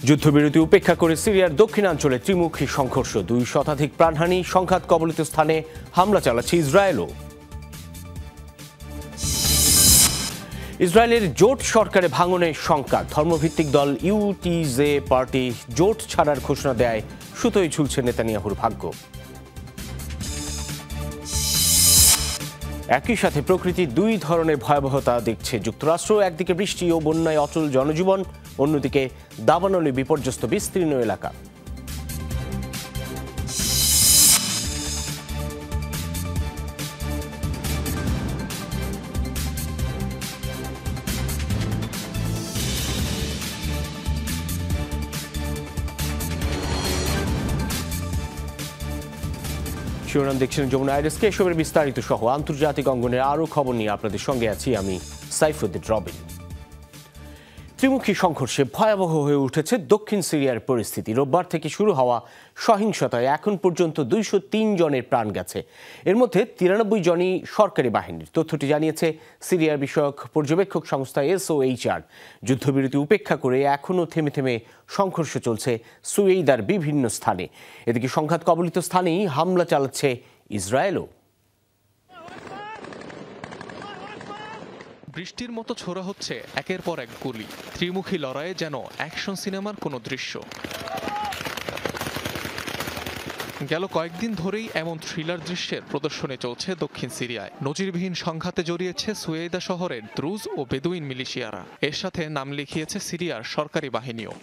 যুদ্ধবিরতি উপেক্ষা করে সিরিয়ার দক্ষিণাঞ্চলে ত্রিমুখী সংঘর্ষ, 2 শতাধিক প্রাণহানি, সংঘাত কবলিত স্থানে হামলা চালাচ্ছে ইসরায়েলও। ইসরায়েলের জোট সরকারে ভাঙনের শঙ্কা, ধর্মভিত্তিক দল ইউটিজে পার্টি জোট ছাড়ার ঘোষণা দেয়, সুতোই ঝুলছে নেতানিয়াহুর ভাগ্য। একই সাথে প্রকৃতি 2 ধরনের ভয়াবহতা দেখছে যুক্তরাষ্ট্র। একদিকে বৃষ্টি ও বন্যায় অচল জনজীবন, অন্যদিকে দাবানলে বিপর্যস্ত বিস্তীর্ণ এলাকা। শিরোনাম দেখছেন যমুনা আইরিসকে। এসবের বিস্তারিত সহ আন্তর্জাতিক অঙ্গনের আরও খবর নিয়ে আপনাদের সঙ্গে আছি আমি সাইফুদ্দিন রবিন। ত্রিমুখী সংঘর্ষে ভয়াবহ হয়ে উঠেছে দক্ষিণ সিরিয়ার পরিস্থিতি। রোববার থেকে শুরু হওয়া সহিংসতায় এখন পর্যন্ত 203 জনের প্রাণ গেছে। এর মধ্যে 93 জনই সরকারি বাহিনীর। তথ্যটি জানিয়েছে সিরিয়ার বিষয়ক পর্যবেক্ষক সংস্থা SOHR। যুদ্ধবিরতি উপেক্ষা করে এখনও থেমে থেমে সংঘর্ষ চলছে সুয়েইদার বিভিন্ন স্থানে। এদিকে সংঘাত কবলিত স্থানেই হামলা চালাচ্ছে ইসরায়েলও। বৃষ্টির মতো ছোড়া হচ্ছে একের পর এক গুলি। ত্রিমুখী লড়াইয়ে যেন অ্যাকশন সিনেমার কোনো দৃশ্য। গেল কয়েকদিন ধরেই এমন থ্রিলার দৃশ্যের প্রদর্শনী চলছে দক্ষিণ সিরিয়ায়। নজিরবিহীন সংঘাতে জড়িয়েছে সুয়েইদা শহরের দ্রুজ ও বেদুইন মিলিশিয়ারা। এর সাথে নাম লিখিয়েছে সিরিয়ার সরকারি বাহিনীও।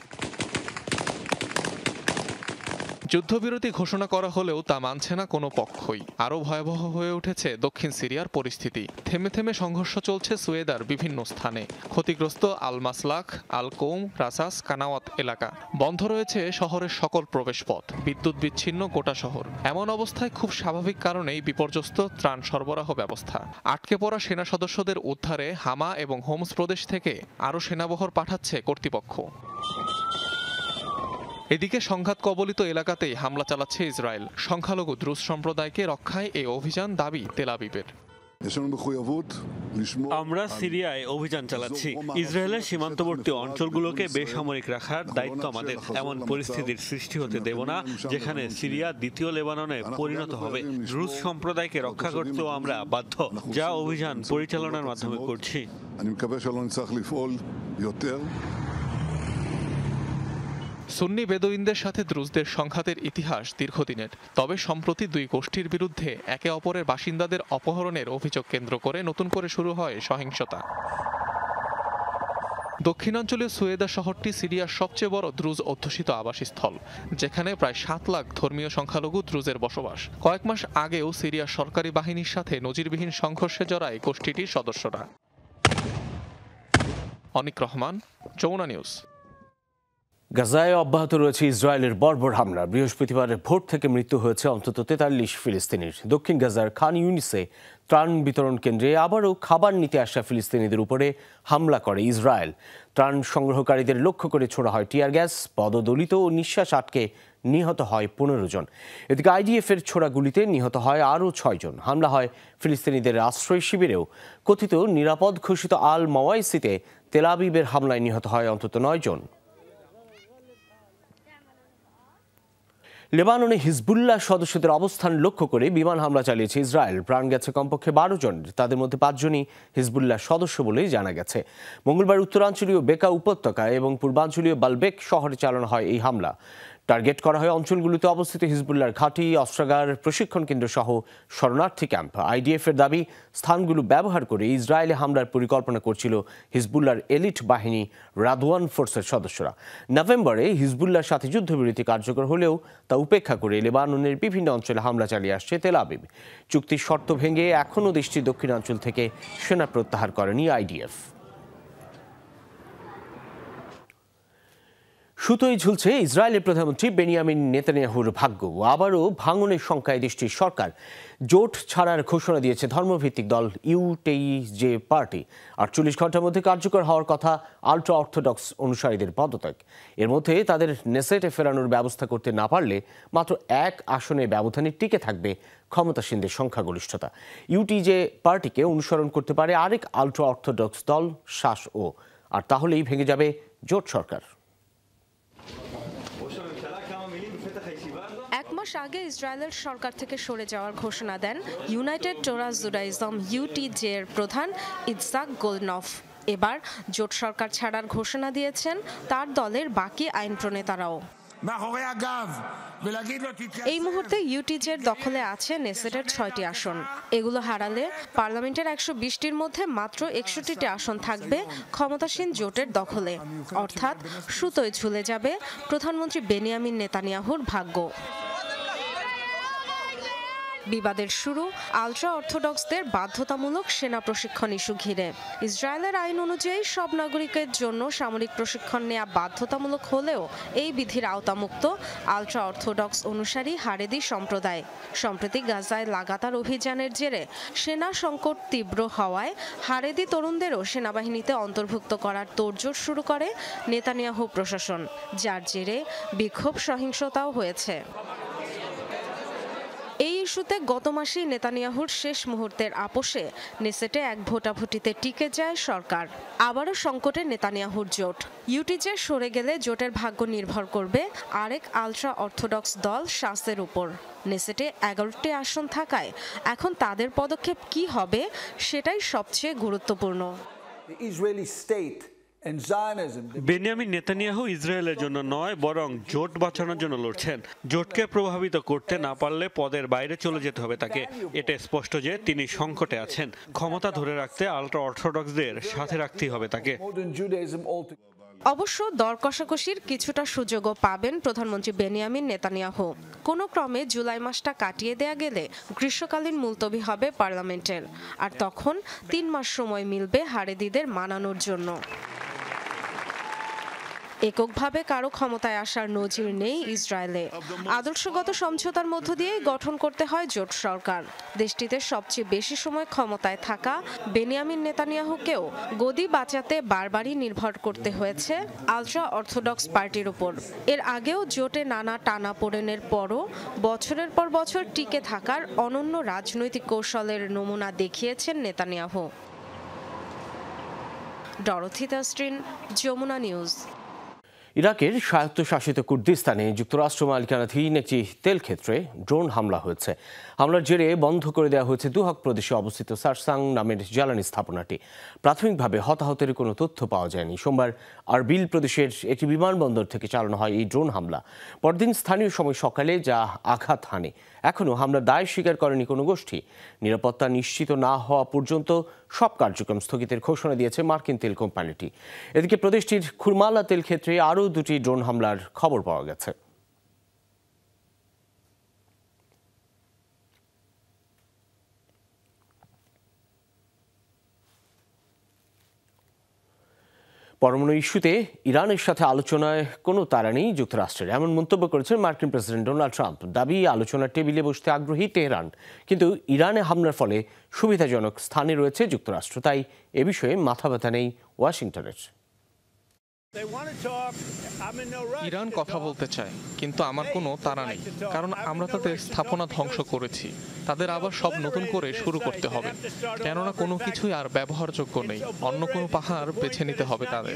যুদ্ধবিরতি ঘোষণা করা হলেও তা মানছে না কোনো পক্ষই। আরও ভয়াবহ হয়ে উঠেছে দক্ষিণ সিরিয়ার পরিস্থিতি। থেমে থেমে সংঘর্ষ চলছে সুয়েদার বিভিন্ন স্থানে। ক্ষতিগ্রস্ত আল মাসলাখ, আল কৌম, রাসাস, কানাওয়াত এলাকা। বন্ধ রয়েছে শহরের সকল প্রবেশপথ, বিদ্যুৎ বিচ্ছিন্ন গোটা শহর। এমন অবস্থায় খুব স্বাভাবিক কারণেই বিপর্যস্ত ত্রাণ সরবরাহ ব্যবস্থা। আটকে পড়া সেনা সদস্যদের উদ্ধারে হামা এবং হোমস প্রদেশ থেকে আরও সেনাবহর পাঠাচ্ছে কর্তৃপক্ষ। এদিকে সংঘাত কবলিত এলাকাতেই হামলা চালাচ্ছে ইসরায়েল। সংখ্যালঘু দ্রুজ সম্প্রদায়কে রক্ষায় এই অভিযান দাবি তেল আবিবের। আমরা সিরিয়ায় অভিযান চালাচ্ছি। ইসরায়েলের সীমান্তবর্তী অঞ্চলগুলোকে বেসামরিক রাখার দায়িত্ব আমাদের। এমন পরিস্থিতির সৃষ্টি হতে দেব না যেখানে সিরিয়া দ্বিতীয় লেবাননে পরিণত হবে। দ্রুজ সম্প্রদায়কে রক্ষা করতেও আমরা বাধ্য, যা অভিযান পরিচালনার মাধ্যমে করছি। সুন্নি বেদুইনদের সাথে দ্রুজদের সংঘাতের ইতিহাস দীর্ঘদিনের। তবে সম্প্রতি 2 গোষ্ঠীর বিরুদ্ধে একে অপরের বাসিন্দাদের অপহরণের অভিযোগ কেন্দ্র করে নতুন করে শুরু হয় সহিংসতা। দক্ষিণাঞ্চলীয় সুয়েদা শহরটি সিরিয়ার সবচেয়ে বড় দ্রুজ অধ্যুষিত আবাসস্থল, যেখানে প্রায় 7 লাখ ধর্মীয় সংখ্যালঘু দ্রুজের বসবাস। কয়েক মাস আগেও সিরিয়ার সরকারি বাহিনীর সাথে নজিরবিহীন সংঘর্ষে জড়ায় গোষ্ঠীটির সদস্যরা। অনিক রহমান, যমুনা নিউজ। গাজায় অব্যাহত রয়েছে ইসরায়েলের বর্বর হামলা। বৃহস্পতিবার ভোর থেকে মৃত্যু হয়েছে অন্তত 43 ফিলিস্তিনির। দক্ষিণ গাজার খান ইউনিসে ত্রাণ বিতরণ কেন্দ্রে আবারও খাবার নিতে আসা ফিলিস্তিনিদের উপরে হামলা করে ইসরায়েল। ত্রাণ সংগ্রহকারীদের লক্ষ্য করে ছোড়া হয় টিয়ার গ্যাস। পদদলিত ও নিঃশ্বাস আটকে নিহত হয় 15 জন। এদিকে IDF-এর ছোড়া গুলিতে নিহত হয় আরও 6 জন। হামলা হয় ফিলিস্তিনিদের আশ্রয় শিবিরেও। কথিত নিরাপদ ঘোষিত আল মাওয়াইসিতে তেল আবিবের হামলায় নিহত হয় অন্তত 9 জন। লেবাননে হিজবুল্লাহ সদস্যদের অবস্থান লক্ষ্য করে বিমান হামলা চালিয়েছে ইসরায়েল। প্রাণ গেছে কমপক্ষে 12 জন। তাদের মধ্যে 5 জনই হিজবুল্লাহ সদস্য বলেই জানা গেছে। মঙ্গলবার উত্তরাঞ্চলীয় বেকা উপত্যকা এবং পূর্বাঞ্চলীয় বালবেক শহরে চালানো হয় এই হামলা। টার্গেট করা হয় অঞ্চলগুলোতে অবস্থিত হিজবুল্লাহর ঘাঁটি, অস্ত্রাগার, প্রশিক্ষণ কেন্দ্র সহ শরণার্থী ক্যাম্প। IDF-এর দাবি, স্থানগুলো ব্যবহার করে ইসরায়েলে হামলার পরিকল্পনা করছিল হিজবুল্লাহর এলিট বাহিনী রাদওয়ান ফোর্সের সদস্যরা। নভেম্বরে হিজবুল্লাহর সাথে যুদ্ধবিরতি কার্যকর হলেও তা উপেক্ষা করে লেবাননের বিভিন্ন অঞ্চলে হামলা চালিয়ে আসছে তেল আবিব। চুক্তির শর্ত ভেঙে এখনও দেশটির দক্ষিণাঞ্চল থেকে সেনা প্রত্যাহার করেনি IDF। সুতোই ঝুলছে ইসরায়েলের প্রধানমন্ত্রী বেনিয়ামিন নেতানিয়াহুর ভাগ্য। আবারও ভাঙনের শঙ্কায় দেশটির সরকার জোট ছাড়ার ঘোষণা দিয়েছে ধর্মভিত্তিক দল ইউটিজে পার্টি। 48 ঘন্টার মধ্যে কার্যকর হওয়ার কথা আল্ট্রা অর্থোডক্স অনুসারীদের পদত্যাগ। এর মধ্যে তাদের নেসেটে ফেরানোর ব্যবস্থা করতে না পারলে মাত্র 1 আসনে ব্যবধানে টিকে থাকবে ক্ষমতাসীনদের সংখ্যাগরিষ্ঠতা। ইউটিজে পার্টিকে অনুসরণ করতে পারে আরেক আল্ট্রা অর্থোডক্স দল শাসও, আর তাহলেই ভেঙে যাবে জোট সরকার। মাস আগে ইসরায়েলের সরকার থেকে সরে যাওয়ার ঘোষণা দেন ইউনাইটেড টোরা জুডাইজম ইউটিজে এর প্রধান ইৎসাক গোলনফ। এবার জোট সরকার ছাড়ার ঘোষণা দিয়েছেন তার দলের বাকি আইন প্রণেতারাও। এই মুহূর্তে ইউটিজের দখলে আছে নেসেটের 6টি আসন। এগুলো হারালে পার্লামেন্টের 120টির মধ্যে মাত্র 61টি আসন থাকবে ক্ষমতাসীন জোটের দখলে, অর্থাৎ সুতোয় ঝুলে যাবে প্রধানমন্ত্রী বেনিয়ামিন নেতানিয়াহুর ভাগ্য। বিবাদের শুরু আলট্রা অর্থোডক্সদের বাধ্যতামূলক সেনা প্রশিক্ষণ ইস্যু ঘিরে। ইসরায়েলের আইন অনুযায়ী সব নাগরিকের জন্য সামরিক প্রশিক্ষণ নেওয়া বাধ্যতামূলক হলেও এই বিধির আওতামুক্ত আলট্রা অর্থোডক্স অনুসারী হারেদি সম্প্রদায়। সম্প্রতি গাজায় লাগাতার অভিযানের জেরে সেনা সংকট তীব্র হওয়ায় হারেদি তরুণদেরও সেনাবাহিনীতে অন্তর্ভুক্ত করার তোড়জোড় শুরু করে নেতানিয়াহু প্রশাসন, যার জেরে বিক্ষোভ সহিংসতাও হয়েছে। এই ইস্যুতে গত মাসেই নেতানিয়াহুর শেষ মুহূর্তের আপোষে নেসেটে এক ভোটাভুটিতে টিকে যায় সরকার। আবারও সংকটে নেতানিয়াহুর জোট। ইউটিজে সরে গেলে জোটের ভাগ্য নির্ভর করবে আরেক আলট্রা অর্থোডক্স দল শাসের উপর। নেসেটে 11টি আসন থাকায় এখন তাদের পদক্ষেপ কি হবে সেটাই সবচেয়ে গুরুত্বপূর্ণ। বেনিয়ামিন নেতানিয়াহু ইসরায়েলের জন্য নয়, বরং জোট বাঁচানোর জন্য লড়ছেন। জোটকে প্রভাবিত করতে না পারলে পদের বাইরে চলে যেতে হবে তাকে। এটা স্পষ্ট যে তিনি সংকটে আছেন। ক্ষমতা ধরে রাখতে আলট্রা অর্থোডক্সদের সাথে রাখতেই হবে তাকে। অবশ্য দর কষাকষির কিছুটা সুযোগও পাবেন প্রধানমন্ত্রী বেনিয়ামিন নেতানিয়াহু। কোনো ক্রমে জুলাই মাসটা কাটিয়ে দেয়া গেলে গ্রীষ্মকালীন মুলতবি হবে পার্লামেন্টের, আর তখন 3 মাস সময় মিলবে হারেদিদের মানানোর জন্য। এককভাবে কারো ক্ষমতায় আসার নজির নেই ইসরায়েলে। আদর্শগত সমঝোতার মধ্য দিয়ে গঠন করতে হয় জোট সরকার। দেশটিতে সবচেয়ে বেশি সময় ক্ষমতায় থাকা বেনিয়ামিন নেতানিয়াহুকেও গদি বাঁচাতে বারবারই নির্ভর করতে হয়েছে আলট্রা অর্থোডক্স পার্টির উপর। এর আগেও জোটে নানা টানাপোড়েনের পরও বছরের পর বছর টিকে থাকার অনন্য রাজনৈতিক কৌশলের নমুনা দেখিয়েছেন নেতানিয়াহু। ডরোথি তাসরিন, যমুনা নিউজ। ইরাকের স্বায়ত্তশাসিত কুর্দিস্তানে যুক্তরাষ্ট্র মালিকানাধীন একটি তেল ক্ষেত্রে ড্রোন হামলা হয়েছে। হামলার জেরে বন্ধ করে দেওয়া হয়েছে দুহক প্রদেশে অবস্থিত সারসাং নামের জ্বালানি স্থাপনাটি। প্রাথমিকভাবে হতাহতের কোনো তথ্য পাওয়া যায়নি। সোমবার আরবিল প্রদেশের একটি বিমানবন্দর থেকে চালানো হয় এই ড্রোন হামলা। পরদিন স্থানীয় সময় সকালে যা আঘাত হানে। এখনও হামলার দায় স্বীকার করেনি কোনো গোষ্ঠী। নিরাপত্তা নিশ্চিত না হওয়া পর্যন্ত সব কার্যক্রম স্থগিতের ঘোষণা দিয়েছে মার্কিন তেল কোম্পানিটি। এদিকে প্রদেশটির খুরমালা তেল ক্ষেত্রে আরও 2টি ড্রোন হামলার খবর পাওয়া গেছে। পরমাণু ইস্যুতে ইরানের সাথে আলোচনায় কোনো তাড়া নেই যুক্তরাষ্ট্রের, এমন মন্তব্য করেছেন মার্কিন প্রেসিডেন্ট ডোনাল্ড ট্রাম্প। দাবি, আলোচনার টেবিলে বসতে আগ্রহী তেহরান, কিন্তু ইরানে হামলার ফলে সুবিধাজনক স্থানে রয়েছে যুক্তরাষ্ট্র, তাই এ বিষয়ে মাথা ব্যথা নেই ওয়াশিংটনের। ইরান কথা বলতে চায়, কিন্তু আমার কোনো তাড়া নেই, কারণ আমরা তাদের স্থাপনা ধ্বংস করেছি। তাদের আবার সব নতুন করে শুরু করতে হবে, কেননা কোনো কিছুই আর ব্যবহারযোগ্য নেই। অন্য কোনো পাহাড় বেছে নিতে হবে তাদের।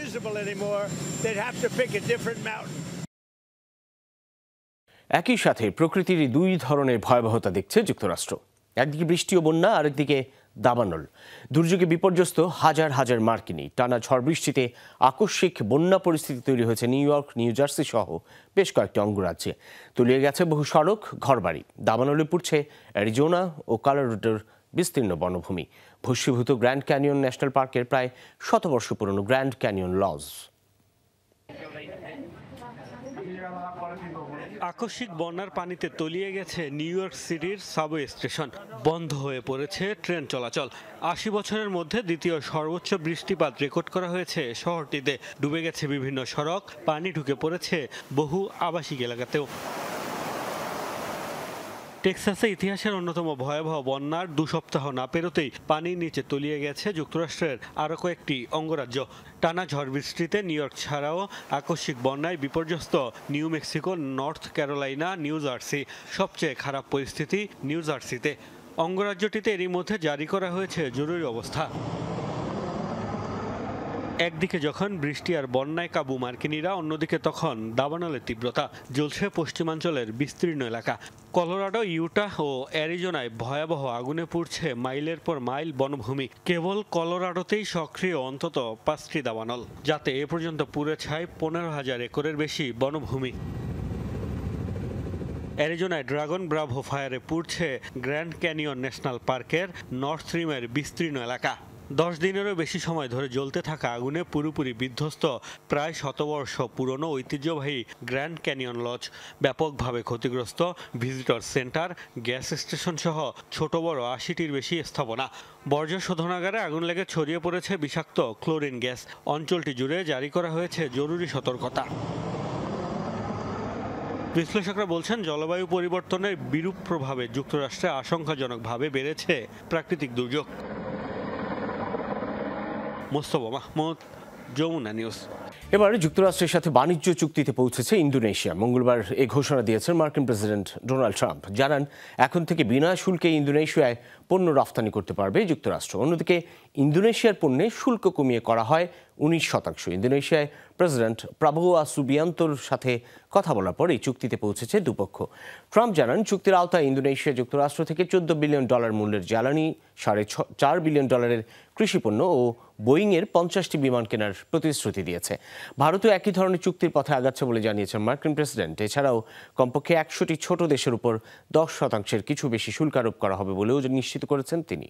একই সাথে প্রকৃতির 2 ধরনের ভয়াবহতা দেখছে যুক্তরাষ্ট্র। একদিকে বৃষ্টি ও বন্যা, আরেকদিকে দাবানল। দুর্যোগে বিপর্যস্ত হাজার হাজার মার্কিনী। টানা ঝড় বৃষ্টিতে আকস্মিক বন্যা পরিস্থিতি তৈরি হয়েছে নিউ ইয়র্ক, নিউ জার্সি সহ বেশ কয়েকটি অঙ্গরাজ্যে। তলিয়ে গেছে বহু সড়ক, ঘরবাড়ি। দাবানলে পুড়ছে অ্যারিজোনা ও কলোরাডোর বিস্তীর্ণ বনভূমি। ভস্মীভূত গ্র্যান্ড ক্যানিয়ন ন্যাশনাল পার্কের প্রায় 100 বর্ষ পুরনো গ্র্যান্ড ক্যানিয়ন লজ। আকস্মিক বন্যার পানিতে তলিয়ে গেছে নিউ ইয়র্ক সিটির সাবওয়ে স্টেশন। বন্ধ হয়ে পড়েছে ট্রেন চলাচল। 80 বছরের মধ্যে দ্বিতীয় সর্বোচ্চ বৃষ্টিপাত রেকর্ড করা হয়েছে শহরটিতে। ডুবে গেছে বিভিন্ন সড়ক, পানি ঢুকে পড়েছে বহু আবাসিক এলাকাতেও। টেক্সাসে ইতিহাসের অন্যতম ভয়াবহ বন্যার 2 সপ্তাহ না পেরোতেই পানির নিচে তলিয়ে গেছে যুক্তরাষ্ট্রের আরও কয়েকটি অঙ্গরাজ্য। টানা ঝড় বৃষ্টিতে নিউ ইয়র্ক ছাড়াও আকস্মিক বন্যায় বিপর্যস্ত new Mexico, north Carolina, new jersey. সবচেয়ে খারাপ পরিস্থিতি নিউ জার্সিতে। অঙ্গরাজ্যটিতে এরই মধ্যে জারি করা হয়েছে জরুরি অবস্থা। একদিকে যখন বৃষ্টি আর বন্যায় কাবু মার্কিনীরা, অন্যদিকে তখন দাবানলের তীব্রতা। জ্বলছে পশ্চিমাঞ্চলের বিস্তীর্ণ এলাকা। কলোরাডো, ইউটাহ ও অ্যারিজোনায় ভয়াবহ আগুনে পুড়ছে মাইলের পর মাইল বনভূমি। কেবল কলোরাডোতেই সক্রিয় অন্তত 5টি দাবানল, যাতে এ পর্যন্ত পুড়ে ছাই 15,000 একরের বেশি বনভূমি। অ্যারিজোনায় ড্রাগন ব্রাভো ফায়ারে পুড়ছে গ্র্যান্ড ক্যানিয়ন ন্যাশনাল পার্কের নর্থ রিমের বিস্তীর্ণ এলাকা। 10 দিনেরও বেশি সময় ধরে জ্বলতে থাকা আগুনে পুরোপুরি বিধ্বস্ত প্রায় 100 বর্ষ পুরনো ঐতিহ্যবাহী গ্র্যান্ড ক্যানিয়ন লজ। ব্যাপকভাবে ক্ষতিগ্রস্ত ভিজিটর সেন্টার, গ্যাস স্টেশন সহ ছোট বড় 80টির বেশি স্থাপনা। বর্জ্য শোধনাগারে আগুন লেগে ছড়িয়ে পড়েছে বিষাক্ত ক্লোরিন গ্যাস। অঞ্চলটি জুড়ে জারি করা হয়েছে জরুরি সতর্কতা। বিশ্লেষকরা বলছেন, জলবায়ু পরিবর্তনের বিরূপ প্রভাবে যুক্তরাষ্ট্রে আশঙ্কাজনকভাবে বেড়েছে প্রাকৃতিক দুর্যোগ। মোস্তফা মাহমুদ, যমুনা নিউজ। এবার যুক্তরাষ্ট্রের সাথে বাণিজ্য চুক্তিতে পৌঁছেছে ইন্দোনেশিয়া। মঙ্গলবার এই ঘোষণা দিয়েছেন মার্কিন প্রেসিডেন্ট ডোনাল্ড ট্রাম্প। জানান, এখন থেকে বিনা শুল্কে ইন্দোনেশিয়ায় পণ্য রফতানি করতে পারবে যুক্তরাষ্ট্র। অন্যদিকে ইন্দোনেশিয়ার পণ্যে শুল্ক কমিয়ে করা হয় 19%। ইন্দোনেশিয়ায় প্রেসিডেন্ট প্রাবোয়ো সুবিয়ান্তোর সাথে কথা বলার পর এই চুক্তিতে পৌঁছেছে দুপক্ষ। ট্রাম্প জানান, চুক্তির আওতায় ইন্দোনেশিয়া যুক্তরাষ্ট্র থেকে $14 বিলিয়ন মূল্যের জ্বালানি, $4.5 বিলিয়ন কৃষিপণ্য ও বোয়িংয়ের 50টি বিমান কেনার প্রতিশ্রুতি দিয়েছে। ভারতও একই ধরনের চুক্তির পথে আগাচ্ছে বলে জানিয়েছেন মার্কিন প্রেসিডেন্ট। এছাড়াও কমপক্ষে 100টি ছোট দেশের উপর 10% কিছু বেশি শুল্ক আরোপ করা হবে বলেও নিশ্চিত করেছেন তিনি।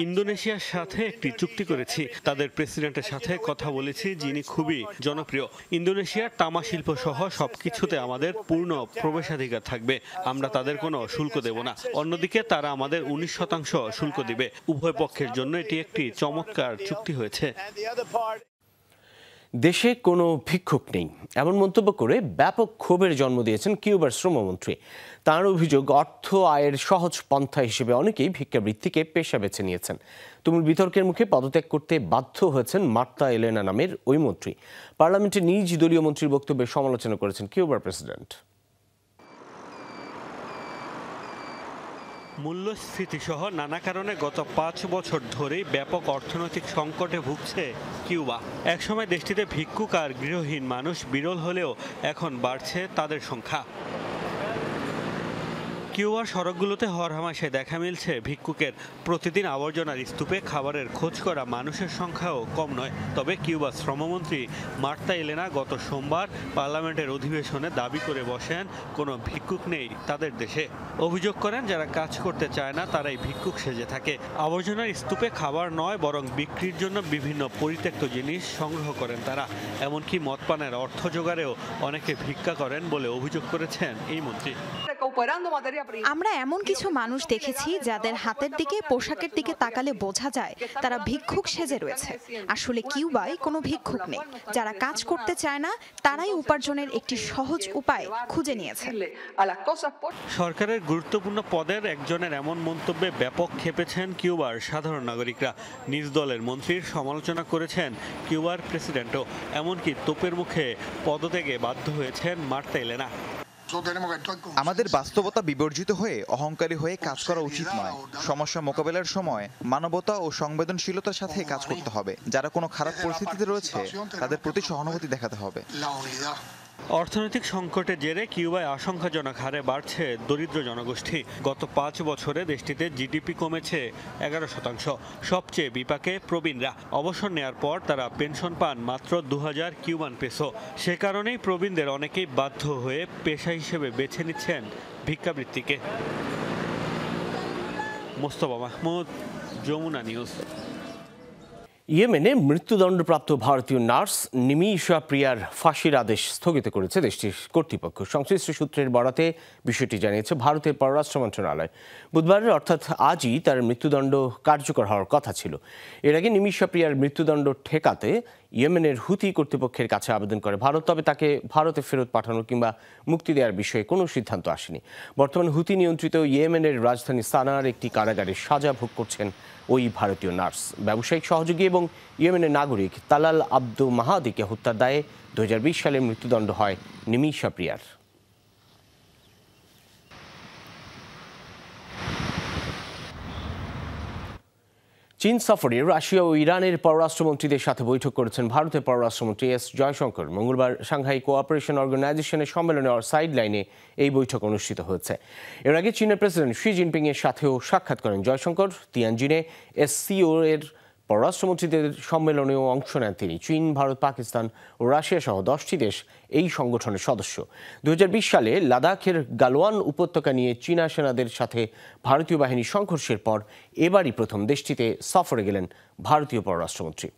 ইন্দোনেশিয়ার সাথে একটি চুক্তি করেছি। তাদের প্রেসিডেন্টের সাথে কথা বলেছি, যিনি খুবই জনপ্রিয়। ইন্দোনেশিয়ার তামা শিল্প সহ সবকিছুতে আমাদের পূর্ণ প্রবেশাধিকার থাকবে। আমরা তাদের কোনো শুল্ক দেব না। অন্যদিকে তারা আমাদের 19% শুল্ক দিবে। উভয় পক্ষের জন্য এটি একটি চমৎকার চুক্তি হয়েছে। দেশে কোনো ভিক্ষুক নেই, এমন মন্তব্য করে ব্যাপক ক্ষোভের জন্ম দিয়েছেন কিউবার শ্রমমন্ত্রী। তাঁর অভিযোগ, অর্থ আয়ের সহজ পন্থা হিসেবে অনেকেই ভিক্ষাবৃত্তিকে পেশা বেছে নিয়েছেন। তুমুল বিতর্কের মুখে পদত্যাগ করতে বাধ্য হয়েছেন মার্তা এলেনা নামের ওই মন্ত্রী। পার্লামেন্টে নিজ দলীয় মন্ত্রীর বক্তব্যের সমালোচনা করেছেন কিউবার প্রেসিডেন্ট। মূল্যস্ফীতি সহ নানা কারণে গত 5 বছর ধরেই ব্যাপক অর্থনৈতিক সংকটে ভুগছে কিউবা। একসময় দেশটিতে ভিক্ষুক আর গৃহহীন মানুষ বিরল হলেও এখন বাড়ছে তাদের সংখ্যা। কিউবার সড়কগুলোতে হরহামেশায় দেখা মিলছে ভিক্ষুকের। প্রতিদিন আবর্জনার স্তূপে খাবারের খোঁজ করা মানুষের সংখ্যাও কম নয়। তবে কিউবার শ্রমমন্ত্রী মার্তা এলেনা গত সোমবার পার্লামেন্টের অধিবেশনে দাবি করে বসেন, কোনো ভিক্ষুক নেই তাদের দেশে। অভিযোগ করেন, যারা কাজ করতে চায় না তারাই ভিক্ষুক সেজে থাকে। আবর্জনার স্তূপে খাবার নয়, বরং বিক্রির জন্য বিভিন্ন পরিত্যক্ত জিনিস সংগ্রহ করেন তারা। এমনকি মদ পানের অর্থ জোগাড়েও অনেকে ভিক্ষা করেন বলে অভিযোগ করেছেন এই মন্ত্রী। আমরা এমন কিছু মানুষ দেখেছি যাদের হাতের দিকে, পোশাকের দিকে তাকালে বোঝা যায় তারা ভিক্ষুক সেজে রয়েছে। আসলে কিউবায় কোনো ভিক্ষুক নেই। যারা কাজ করতে চায় না তারাই উপার্জনের একটি সহজ উপায় খুঁজে নিয়েছে। সরকারের গুরুত্বপূর্ণ পদের একজনের এমন মন্তব্যে ব্যাপক ক্ষেপেছেন কিউবার সাধারণ নাগরিকরা। নিজ দলের মন্ত্রীর সমালোচনা করেছেন কিউবার প্রেসিডেন্টও। এমনকি তোপের মুখে পদত্যাগে বাধ্য হয়েছেন মার্তা এলেনা। আমাদের বাস্তবতা বিবর্জিত হয়ে অহংকারী হয়ে কাজ করা উচিত নয়। সমস্যা মোকাবেলার সময় মানবতা ও সংবেদনশীলতার সাথে কাজ করতে হবে। যারা কোনো খারাপ পরিস্থিতিতে রয়েছে তাদের প্রতি সহানুভূতি দেখাতে হবে। অর্থনৈতিক সংকটের জেরে কিউবায় আশঙ্কাজনক হারে বাড়ছে দরিদ্র জনগোষ্ঠী। গত 5 বছরে দেশটিতে জিডিপি কমেছে 11%। সবচেয়ে বিপাকে প্রবীণরা। অবসর নেয়ার পর তারা পেনশন পান মাত্র 2000 কিউবান পেসো। সে কারণেই প্রবীণদের অনেকেই বাধ্য হয়ে পেশা হিসেবে বেছে নিচ্ছেন ভিক্ষাবৃত্তিকে। মোস্তফা মাহমুদ, যমুনা নিউজ। ইয়েমেনে মৃত্যুদণ্ডপ্রাপ্ত ভারতীয় নার্স নিমিষা প্রিয়ার ফাঁসির আদেশ স্থগিত করেছে দেশটির কর্তৃপক্ষ। সংশ্লিষ্ট সূত্রের বরাতে বিষয়টি জানিয়েছে ভারতের পররাষ্ট্র মন্ত্রণালয়। বুধবারের অর্থাৎ আজই তার মৃত্যুদণ্ড কার্যকর হওয়ার কথা ছিল। এর আগে নিমিষা প্রিয়ার মৃত্যুদণ্ড ঠেকাতে ইয়েমেনের হুতি কর্তৃপক্ষের কাছে আবেদন করে ভারত। তবে তাকে ভারতে ফেরত পাঠানো কিংবা মুক্তি দেওয়ার বিষয়ে কোনো সিদ্ধান্ত আসেনি। বর্তমানে হুতি নিয়ন্ত্রিত ইয়েমেনের রাজধানী সানার একটি কারাগারে সাজা ভোগ করছেন ওই ভারতীয় নার্স। ব্যবসায়িক সহযোগী এবং ইয়েমেনের নাগরিক তালাল আব্দু মাহাদিকে হত্যার দায়ে 2020 সালে মৃত্যুদণ্ড হয় নিমিষা প্রিয়ার। চীন সফরে রাশিয়া ও ইরানের পররাষ্ট্রমন্ত্রীদের সাথে বৈঠক করেছেন ভারতের পররাষ্ট্রমন্ত্রী এস জয়শঙ্কর। মঙ্গলবার সাংহাই কোঅপারেশন অর্গানাইজেশনের সম্মেলনে সাইড লাইনে এই বৈঠক অনুষ্ঠিত হয়েছে। এর আগে চীনের প্রেসিডেন্ট শি জিনপিং এর সাথেও সাক্ষাৎ করেন জয়শঙ্কর। তিয়ানজিনে এসসিও এর পররাষ্ট্রমন্ত্রীদের সম্মেলনেও অংশ নেন তিনি। চীন, ভারত, পাকিস্তান ও রাশিয়া সহ 10টি দেশ এই সংগঠনের সদস্য। 2020 সালে লাদাখের গালওয়ান উপত্যকা নিয়ে চীনা সেনাদের সাথে ভারতীয় বাহিনীর সংঘর্ষের পর এবারই প্রথম দেশটিতে সফরে গেলেন ভারতীয় পররাষ্ট্রমন্ত্রী।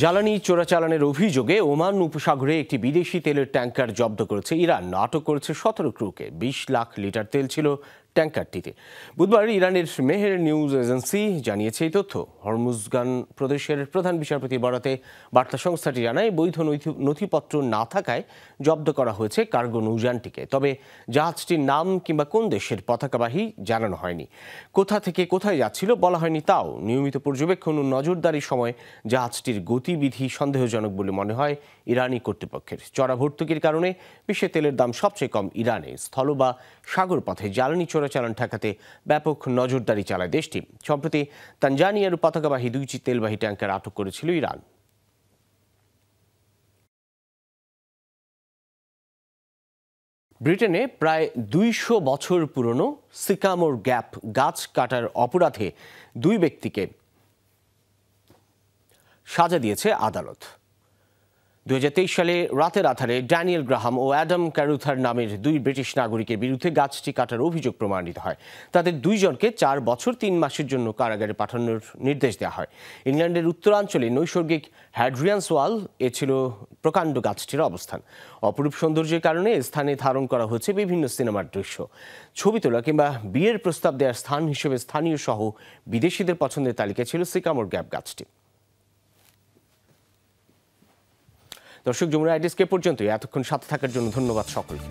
জ্বালানি চোরাচালানের অভিযোগে ওমান উপসাগরে একটি বিদেশি তেলের ট্যাঙ্কার জব্দ করেছে ইরান। আটক করেছে 17 ক্রুকে। 20 লাখ লিটার তেল ছিল ট্যাঙ্কারটিতে। বুধবার ইরানের মেহের নিউজ এজেন্সি জানিয়েছে এই তথ্য। হরমুজগান প্রদেশের প্রধান বিচারপতি বরাতে বার্তা সংস্থাটি জানায়, বৈধ নথিপত্র না থাকায় জব্দ করা হয়েছে কার্গো নৌযানটিকে। তবে জাহাজটির নাম কিংবা কোন দেশের পতাকাবাহী জানানো হয়নি। কোথা থেকে কোথায় যাচ্ছিল বলা হয়নি তাও। নিয়মিত পর্যবেক্ষণ ও নজরদারির সময় জাহাজটির গতিবিধি সন্দেহজনক বলে মনে হয় ইরানি কর্তৃপক্ষের। চড়া ভর্তুকির কারণে বিশ্বে তেলের দাম সবচেয়ে কম ইরানে। স্থল বা সাগর পথে জ্বালানি চোরাচালান ঠেকাতে ব্যাপক নজরদারি চালায় দেশটি। সম্প্রতি তানজানিয়ার পতাকাবাহী 2টি তেলবাহী ট্যাঙ্কার আটক করেছিল ইরান। ব্রিটেনে প্রায় 200 বছর পুরনো সিকামোর গ্যাপ গাছ কাটার অপরাধে 2 ব্যক্তিকে সাজা দিয়েছে আদালত। 2023 সালে রাতের আধারে ড্যানিয়েল গ্রাহাম ও অ্যাডাম ক্যারুথার নামের 2 ব্রিটিশ নাগরিকের বিরুদ্ধে গাছটি কাটার অভিযোগ প্রমাণিত হয়। তাদের 2 জনকে 4 বছর 3 মাসের জন্য কারাগারে পাঠানোর নির্দেশ দেওয়া হয়। ইংল্যান্ডের উত্তরাঞ্চলে নৈসর্গিক হ্যাড্রিয়ান্স ওয়াল এ ছিল প্রকাণ্ড গাছটির অবস্থান। অপরূপ সৌন্দর্যের কারণে স্থানে ধারণ করা হয়েছে বিভিন্ন সিনেমার দৃশ্য। ছবি তোলা কিংবা বিয়ের প্রস্তাব দেওয়ার স্থান হিসেবে স্থানীয় সহ বিদেশিদের পছন্দের তালিকায় ছিল সিকামোর গ্যাপ গাছটি। দর্শক, যমুনা আইডিয়াসকে পর্যন্ত এতক্ষণ সাথে থাকার জন্য ধন্যবাদ সকলকে।